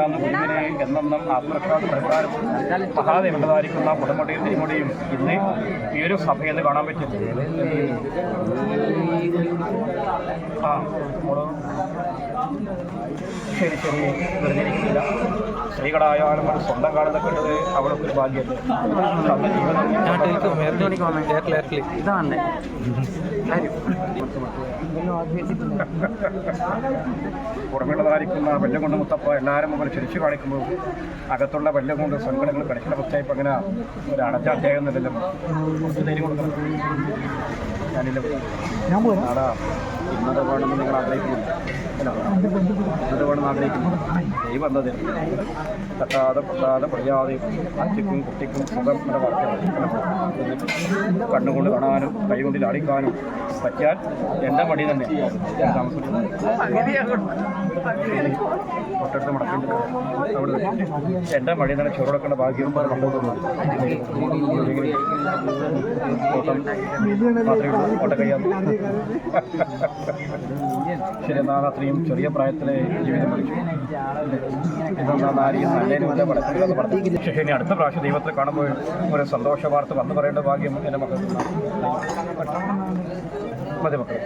അറിയാവുന്ന കുഞ്ഞിനെ എന്നെന്നും ആത്മരക്ഷാർത്ഥ പരിപാലനം മഹാദേവണ്ടതായിരിക്കുന്ന കുടമുടിയും തിരുമുടിയും ഇന്ന് ഈ ഒരു സഭയെന്ന് കാണാൻ പറ്റും. ശരി ശരി, വെറുതെയിരിക്കുന്നില്ല. സ്ത്രീകളായാലും അത് സ്വന്തം കാണുന്നൊക്കെ ഉള്ളത് അവിടെ ഒരു ഭാഗ്യമല്ലേ. ഇതാണ് പുറമേണ്ടതായിരിക്കുന്ന വെല്ലം കൊണ്ട് മുത്തപ്പ എല്ലാവരും മുമ്പിൽ ചിരിച്ചു കാണിക്കുമ്പോൾ അകത്തുള്ള വെല്ലം കൊണ്ട് സങ്കടങ്ങൾ കണിക്കുന്ന പറ്റായപ്പോൾ അങ്ങനെ ഒരു അടച്ച അധ്യായമൊന്നുമില്ലല്ലോ. കുറച്ച് ധൈര്യം കൊടുക്കണം. ഞാനില്ല നാടാ ഇന്നത് വേണമെന്ന് നിങ്ങൾ ആഗ്രഹിക്കുന്നുണ്ട്. ഇന്നത് വേണമെന്ന് ആഗ്രഹിക്കുന്നു. ദൈവം എന്നത് തട്ടാതെ പൊട്ടാതെ പടിയാതെ അച്ഛക്കും കുട്ടിക്കും സുഖം എന്ന വാർത്തകൾ കണ്ണുകൊണ്ട് കാണാനും കൈകൊണ്ട് ലാടിക്കാനും പറ്റിയാൽ എൻ്റെ മടി തന്നെ താമസിക്കുന്നത്. തൊട്ടടുത്ത് മുടക്കിണ്ട് അവിടെ എൻ്റെ മടി തന്നെ ചോറെടുക്കേണ്ട ഭാഗ്യം കണ്ടുപോകുന്നു. ഓട്ടം മാത്രമേ ഉള്ളൂ, ഓട്ടക്കയ്യാതെ. ശരി, എന്നാൽ അത്രയും ചെറിയ പ്രായത്തിലെ ജീവിതം പഠിച്ചു. ഇതെന്നാരിയും നല്ലതിനുമില്ല പഠിക്കുന്നത് പറഞ്ഞു. പക്ഷേ ഇനി അടുത്ത പ്രാവശ്യം ദൈവത്തെ കാണുമ്പോൾ ഒരു സന്തോഷ വാർത്ത വന്നു പറയേണ്ട ഭാഗ്യം എൻ്റെ മക്കൾക്ക് മതി. മക്കൾ